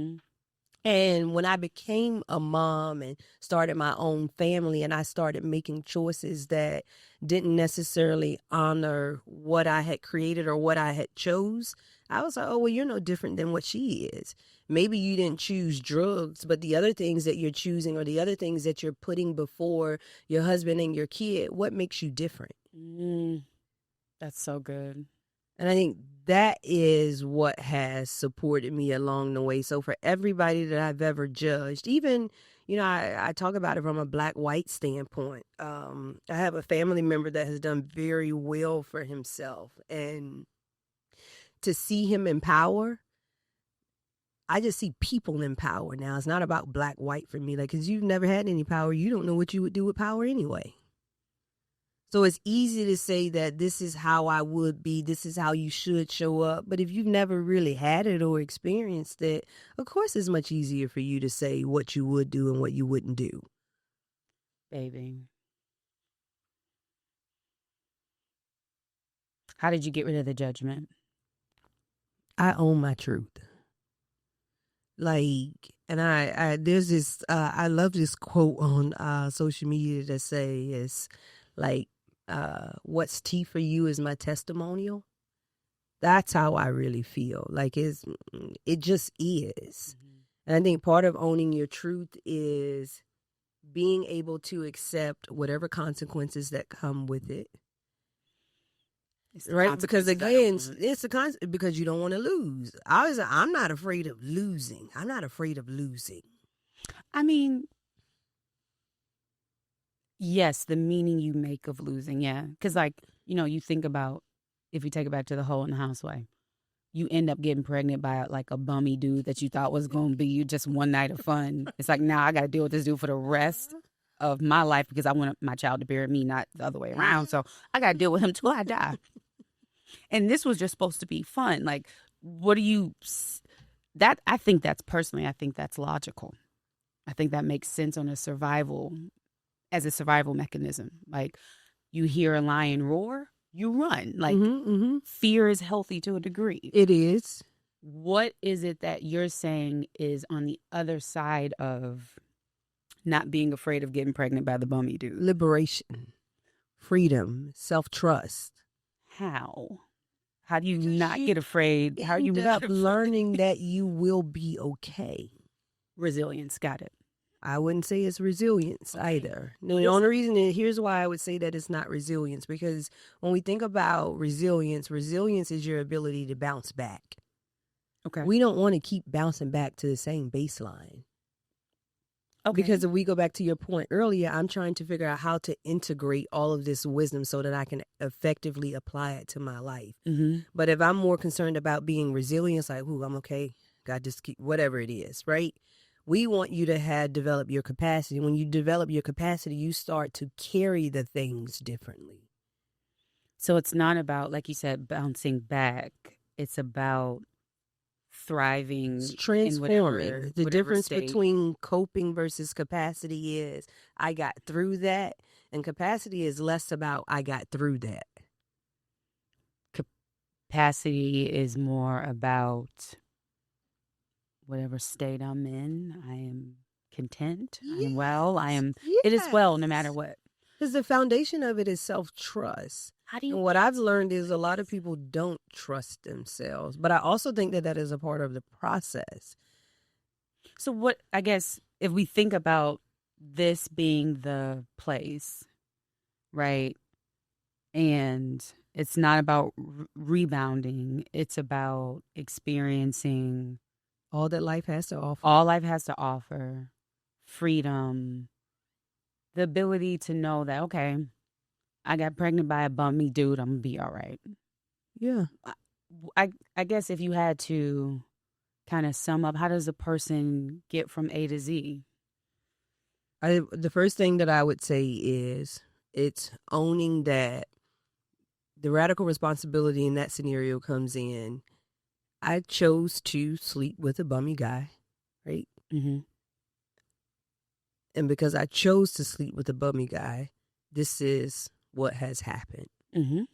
And when I became a mom and started my own family, and I started making choices that didn't necessarily honor what I had created or what I had chose, I was like, oh, well, you're no different than what she is. Maybe you didn't choose drugs, but the other things that you're choosing or the other things that you're putting before your husband and your kid, what makes you different? That's so good. And I think that is what has supported me along the way. So for everybody that I've ever judged, even, you know, I talk about it from a black-white standpoint. I have a family member that has done very well for himself. And to see him in power, I just see people in power now. It's not about black-white for me. Like, because you've never had any power. You don't know what you would do with power anyway. So it's easy to say that this is how I would be, this is how you should show up. But if you've never really had it or experienced it, of course it's much easier for you to say what you would do and what you wouldn't do. Baby. How did you get rid of the judgment? I own my truth. Like, and I there's this, I love this quote on social media that says, like, what's tea for you is my testimonial. That's how I really feel. Like, it just is. Mm-hmm. And I think part of owning your truth is being able to accept whatever consequences that come with it. Right, because again, it's a constant because you don't want to lose. I'm not afraid of losing. I'm not afraid of losing. I mean, yes, the meaning you make of losing, yeah. Because, like, you think about, if you take it back to the hoe and the housewife, you end up getting pregnant by like a bummy dude that you thought was going to be you just one night of fun. It's like, now I got to deal with this dude for the rest of my life because I want my child to bear me, not the other way around. So I got to deal with him till I die. And this was just supposed to be fun. Like, what do you, I think that's logical. I think that makes sense as a survival mechanism. Like, you hear a lion roar, you run. Like, fear is healthy to a degree. It is. What is it that you're saying is on the other side of not being afraid of getting pregnant by the bummy dude? Liberation, freedom, self-trust. How? How do you not get afraid? How are you not learning that you will be okay? Resilience, got it. I wouldn't say it's resilience either. No, the only reason here's why I would say that it's not resilience, because when we think about resilience is your ability to bounce back. Okay. We don't want to keep bouncing back to the same baseline. Okay. Because if we go back to your point earlier, I'm trying to figure out how to integrate all of this wisdom so that I can effectively apply it to my life. Mm-hmm. But if I'm more concerned about being resilient, like, ooh, I'm okay, God, just keep whatever it is, right? We want you to develop your capacity. When you develop your capacity, you start to carry the things differently. So it's not about, like you said, bouncing back. It's about thriving, transforming. The difference between coping versus capacity is I got through that, and capacity is less about I got through that. Capacity is more about whatever state I'm in. I am content. Yes. I am well. Yes. It is well no matter what. Because the foundation of it is self-trust. And what I've learned is a lot of people don't trust themselves. But I also think that is a part of the process. So what, I guess, if we think about this being the place, right? And it's not about rebounding. It's about experiencing all that life has to offer. All life has to offer. Freedom. The ability to know that, okay, I got pregnant by a bummy dude, I'm going to be all right. Yeah. I guess if you had to kind of sum up, how does a person get from A to Z? The first thing that I would say is it's owning that the radical responsibility in that scenario comes in. I chose to sleep with a bummy guy, right? Mm-hmm. And because I chose to sleep with a bummy guy, this is what has happened. Mm-hmm.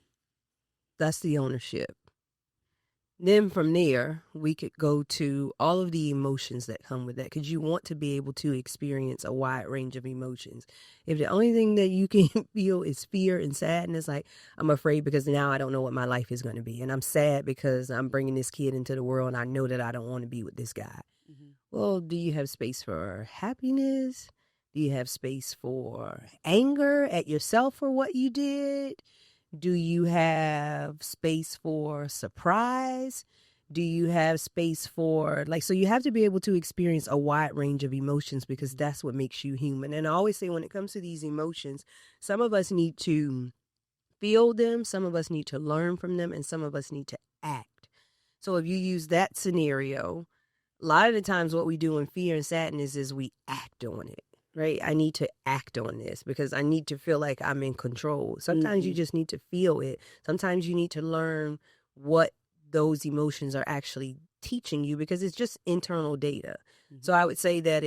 That's the ownership. Then from there, we could go to all of the emotions that come with that, because you want to be able to experience a wide range of emotions. If the only thing that you can feel is fear and sadness, like, I'm afraid because now I don't know what my life is going to be. And I'm sad because I'm bringing this kid into the world and I know that I don't want to be with this guy. Mm-hmm. Well, do you have space for happiness? Do you have space for anger at yourself for what you did? Do you have space for surprise? Do you have space for, so you have to be able to experience a wide range of emotions, because that's what makes you human. And I always say, when it comes to these emotions, some of us need to feel them, some of us need to learn from them, and some of us need to act. So if you use that scenario, a lot of the times what we do in fear and sadness is we act on it. right? I need to act on this because I need to feel like I'm in control. Sometimes you just need to feel it. Sometimes you need to learn what those emotions are actually teaching you because it's just internal data. So I would say that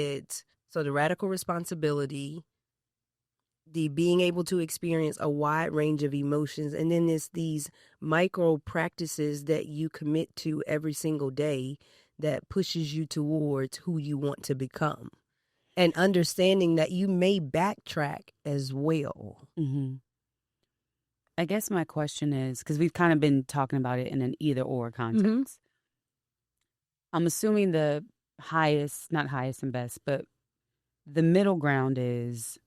the radical responsibility, the being able to experience a wide range of emotions, and then it's these micro practices that you commit to every single day that pushes you towards who you want to become. And understanding that you may backtrack as well. Mm-hmm. I guess my question is, because we've kind of been talking about it in an either or context. Mm-hmm. I'm assuming the highest, not highest and best, but the middle ground is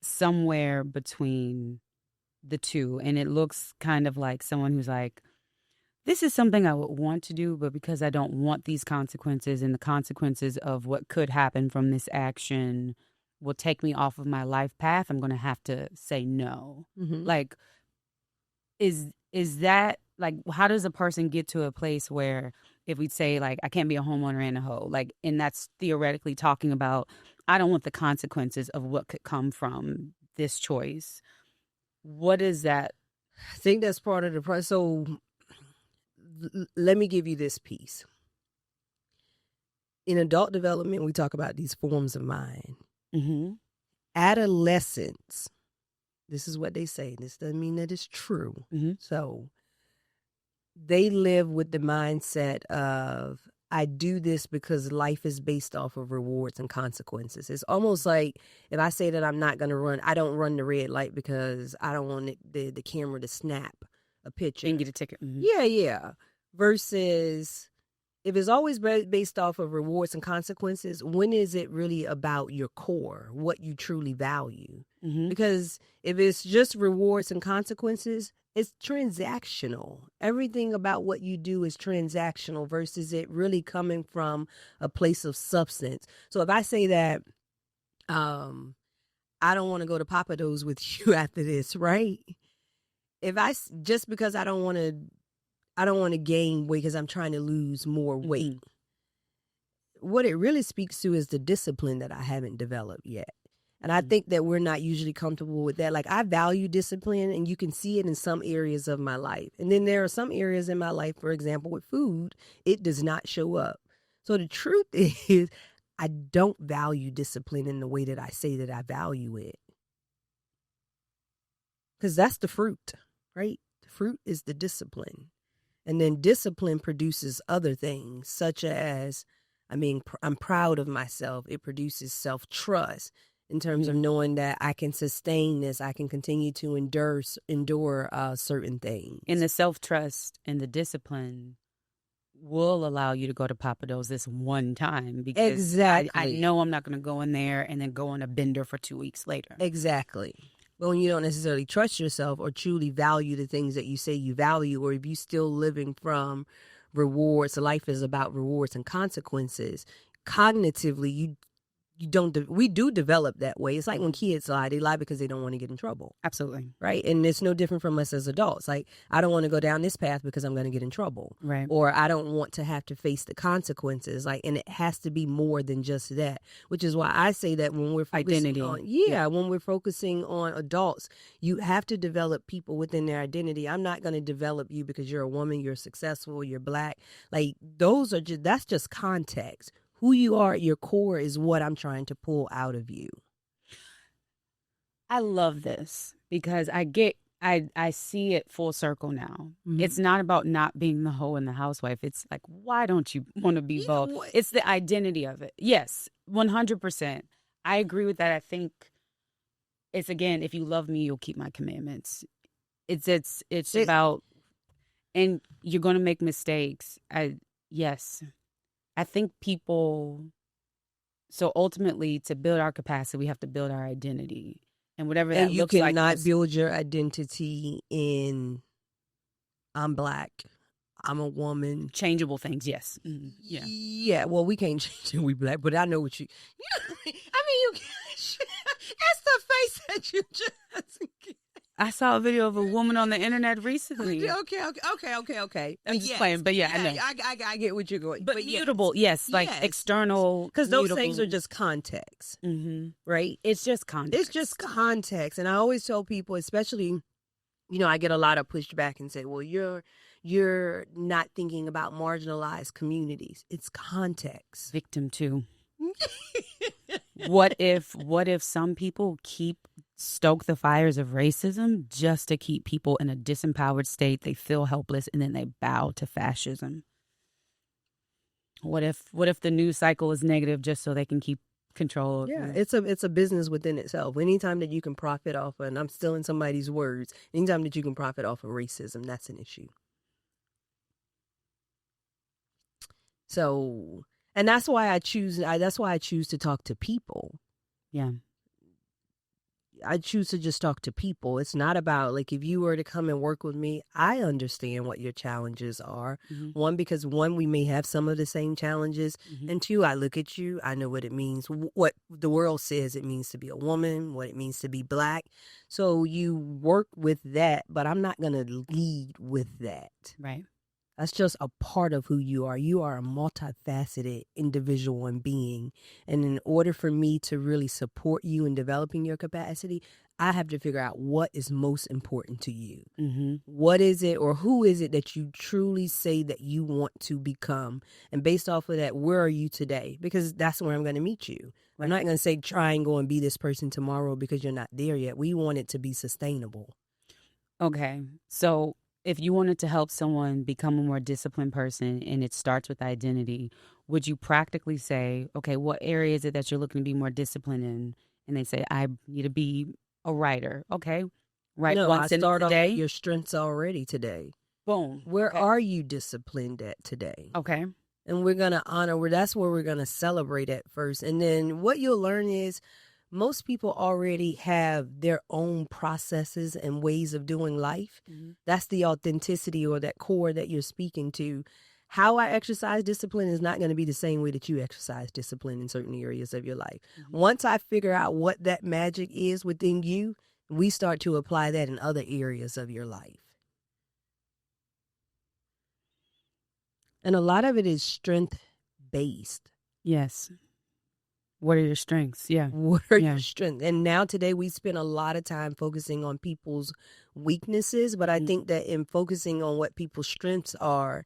somewhere between the two. And it looks kind of like someone who's like, this is something I would want to do, but because I don't want these consequences and the consequences of what could happen from this action will take me off of my life path, I'm going to have to say no. Mm-hmm. Like, is that, like, how does a person get to a place where if we say, like, I can't be a homeowner and a hoe, like, and that's theoretically talking about, I don't want the consequences of what could come from this choice. What is that? I think that's part of the process. So let me give you this piece. In adult development, we talk about these forms of mind. Mm-hmm. Adolescents, this is what they say. This doesn't mean that it's true. Mm-hmm. So they live with the mindset of, I do this because life is based off of rewards and consequences. It's almost like if I say that I'm not going to run, I don't run the red light because I don't want the camera to snap a picture. And get a ticket. Mm-hmm. Yeah. Versus if it's always based off of rewards and consequences, when is it really about your core, what you truly value? Mm-hmm. Because if it's just rewards and consequences, it's transactional. Everything about what you do is transactional versus it really coming from a place of substance. So if I say that I don't want to go to Papa Do's with you after this, right? Just because I don't want to gain weight because I'm trying to lose more weight. Mm-hmm. What it really speaks to is the discipline that I haven't developed yet. And I think that we're not usually comfortable with that. Like, I value discipline, and you can see it in some areas of my life. And then there are some areas in my life, for example, with food, it does not show up. So the truth is, I don't value discipline in the way that I say that I value it. Because that's the fruit, right? The fruit is the discipline. And then discipline produces other things, such as, I'm proud of myself. It produces self-trust in terms of knowing that I can sustain this. I can continue to endure certain things. And the self-trust and the discipline will allow you to go to Papa Do's this one time. Because exactly. I know I'm not going to go in there and then go on a bender for 2 weeks later. Exactly. But when you don't necessarily trust yourself or truly value the things that you say you value, or if you're still living from rewards, life is about rewards and consequences, cognitively, we do develop that way. It's like when kids lie, they lie because they don't want to get in trouble. Absolutely. Right? And it's no different from us as adults. Like, I don't want to go down this path because I'm going to get in trouble. Right. Or I don't want to have to face the consequences. Like, and it has to be more than just that, which is why I say that when we're focusing when we're focusing on adults, you have to develop people within their identity. I'm not going to develop you because you're a woman, you're successful, you're black. Like, that's just context. Who you are at your core is what I'm trying to pull out of you. I love this because I see it full circle now. Mm-hmm. It's not about not being the hoe and the housewife. It's like, why don't you want to be both? It's the identity of it. Yes, 100%. I agree with that. I think it's, again, if you love me, you'll keep my commandments. It's about, and you're going to make mistakes. Yes. I think people, so ultimately, to build our capacity, we have to build our identity. And whatever that looks like. And you cannot build your identity in, I'm black, I'm a woman. Changeable things, yes. Mm-hmm. Yeah. Yeah, well, we can't change it, we black, but I know what you can't. That's the face that you just I saw a video of a woman on the internet recently. Okay. I'm just playing, but yeah, I know. I get what you're going. But mutable, yes, like external. Because those things are just context, right? It's just context. It's just context. And I always tell people, especially, I get a lot of pushback and say, well, you're not thinking about marginalized communities. It's context. Victim too. What if some people stoke the fires of racism just to keep people in a disempowered state? They feel helpless and then they bow to fascism. What if the news cycle is negative just so they can keep control? Yeah, it's a business within itself. Anytime that you can profit off of, and I'm stealing somebody's words, anytime that you can profit off of racism, that's an issue. So, and that's why I choose to talk to people. Yeah. I choose to just talk to people. It's not about, like, if you were to come and work with me, I understand what your challenges are. One, because we may have some of the same challenges. And two, I look at you, I know what it means, what the world says it means to be a woman, what it means to be Black. So you work with that, but I'm not going to lead with that. Right. That's just a part of who you are. You are a multifaceted individual and being. And in order for me to really support you in developing your capacity, I have to figure out what is most important to you. What is it, or who is it that you truly say that you want to become? And based off of that, where are you today? Because that's where I'm going to meet you. Right. I'm not going to say try and go and be this person tomorrow because you're not there yet. We want it to be sustainable. Okay. So if you wanted to help someone become a more disciplined person and it starts with identity, would you practically say, okay, what area is it that you're looking to be more disciplined in? And they say, I need to be a writer. Okay. Right. No, once I start in a off day. with your strengths already today. Boom. Where are you disciplined at today? Okay. And we're going to honor that's where we're going to celebrate at first. And then what you'll learn is most people already have their own processes and ways of doing life. That's the authenticity or that core that you're speaking to. How I exercise discipline is not going to be the same way that you exercise discipline in certain areas of your life. Once I figure out what that magic is within you, we start to apply that in other areas of your life. And a lot of it is strength-based. Yes. What are your strengths? Yeah. What are your strengths? And now today we spend a lot of time focusing on people's weaknesses, but I think that in focusing on what people's strengths are,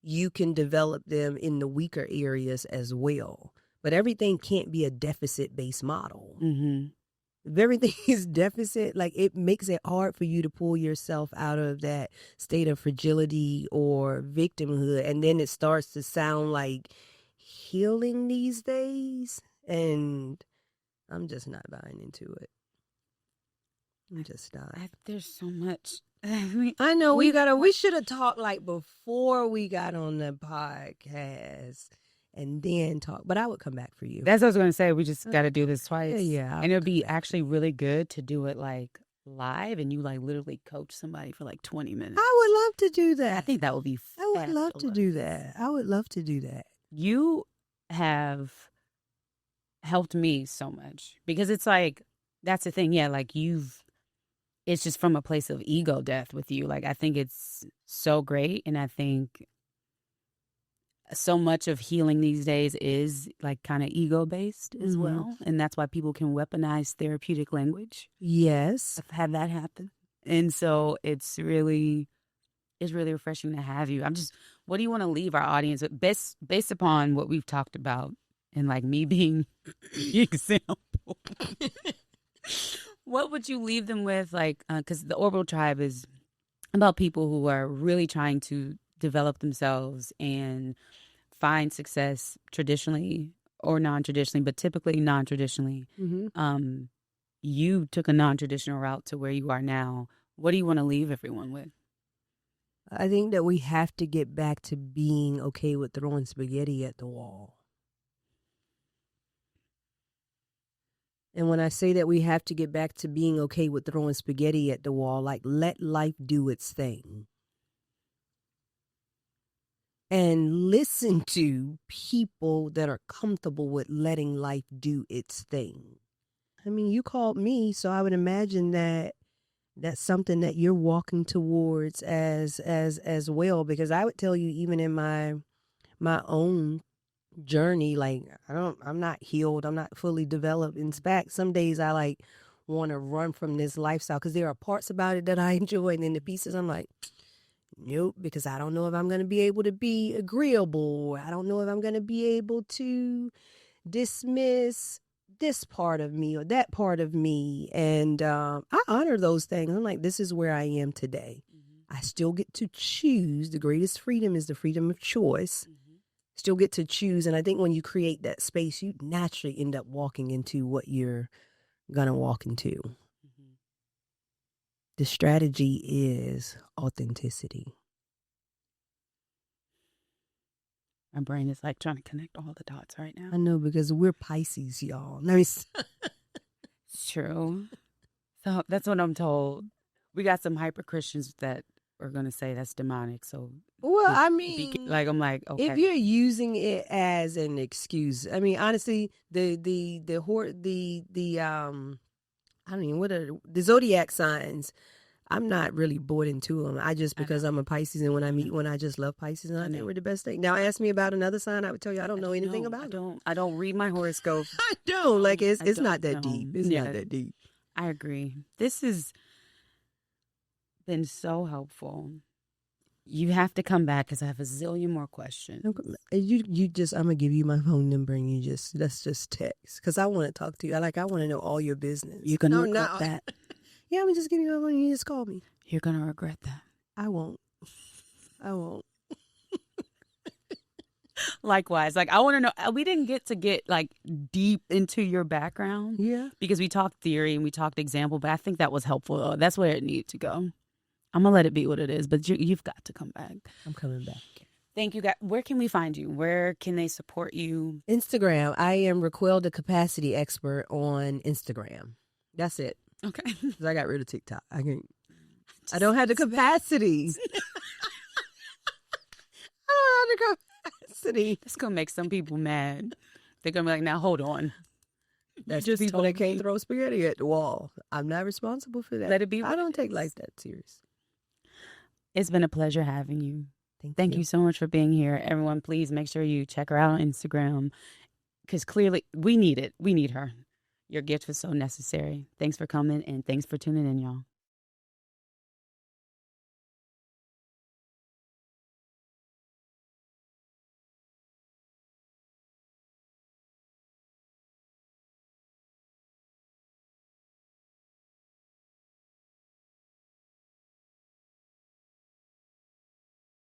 you can develop them in the weaker areas as well. But everything can't be a deficit-based model. If everything is deficit, like, it makes it hard for you to pull yourself out of that state of fragility or victimhood. And then it starts to sound like healing these days. And I'm just not buying into it. I'm just not. There's so much. I know we should have talked like before we got on the podcast and then talk. But I would come back for you. That's what I was going to say. We just got to do this twice. Yeah. And it would be actually really good to do it like live and you like literally coach somebody for like 20 minutes. I would love to do that. I think that would be I would love to do that. I would love to do that. You have helped me so much because it's like, that's the thing. Yeah. Like it's just from a place of ego death with you. Like, I think it's so great. And I think so much of healing these days is like kind of ego based as well. And that's why people can weaponize therapeutic language. Yes. I've had that happen. And so it's really refreshing to have you. What do you want to leave our audience with based upon what we've talked about and like me being the example? What would you leave them with? Like, because the Orbital Tribe is about people who are really trying to develop themselves and find success traditionally or non-traditionally, but typically non-traditionally. You took a non-traditional route to where you are now. What do you want to leave everyone with? I think that we have to get back to being okay with throwing spaghetti at the wall. And when I say that we have to get back to being okay with throwing spaghetti at the wall, like, let life do its thing. And listen to people that are comfortable with letting life do its thing. I mean, you called me, so I would imagine that that's something that you're walking towards as well. Because I would tell you, even in my own journey, like I'm not healed, I'm not fully developed. In fact, some days I like want to run from this lifestyle because there are parts about it that I enjoy, and then the pieces I'm like, nope, because I don't know if I'm going to be able to be agreeable. I don't know if I'm going to be able to dismiss this part of me or that part of me. And I honor those things. I'm like, this is where I am today. Mm-hmm. I still get to choose. The greatest freedom is the freedom of choice. Mm-hmm. Still get to choose. And I think when you create that space, you naturally end up walking into what you're going to walk into. Mm-hmm. The strategy is authenticity. My brain is like trying to connect all the dots right now. I know, because we're Pisces, y'all. Nice. It's true. So that's what I'm told. We got some hyper Christians that are going to say that's demonic. So, well, I mean, I'm like, okay. If you're using it as an excuse, I mean, honestly, the I don't even, what are the zodiac signs? I'm not really bought into them. Because I'm a Pisces, and when I meet one, I just love Pisces, and I think we're the best thing. Now, ask me about another sign, I would tell you I don't know anything about it. I don't read my horoscope. I don't. Like, it's not that deep. It's not that deep. I agree. This has been so helpful. You have to come back because I have a zillion more questions. You just, I'm gonna give you my phone number, and let's just text, because I want to talk to you. I want to know all your business. You can regret that. Yeah, I'm just giving you my phone. You just call me. You're gonna regret that. I won't. Likewise, like I want to know. We didn't get like deep into your background, because we talked theory and we talked example, but I think that was helpful. That's where it needed to go. I'm gonna let it be what it is, but you've got to come back. I'm coming back. Thank you, guys. Where can we find you? Where can they support you? Instagram. I am RaQuel, the capacity expert on Instagram. That's it. Okay. Because I got rid of TikTok. I don't have the capacity. I don't have the capacity. That's gonna make some people mad. They're gonna be like, now hold on. That's just people that can't throw spaghetti at the wall. I'm not responsible for that. Let it be. I don't take life that serious. It's been a pleasure having you. Thank you so much for being here. Everyone, please make sure you check her out on Instagram, because clearly we need it. We need her. Your gift was so necessary. Thanks for coming, and thanks for tuning in, y'all.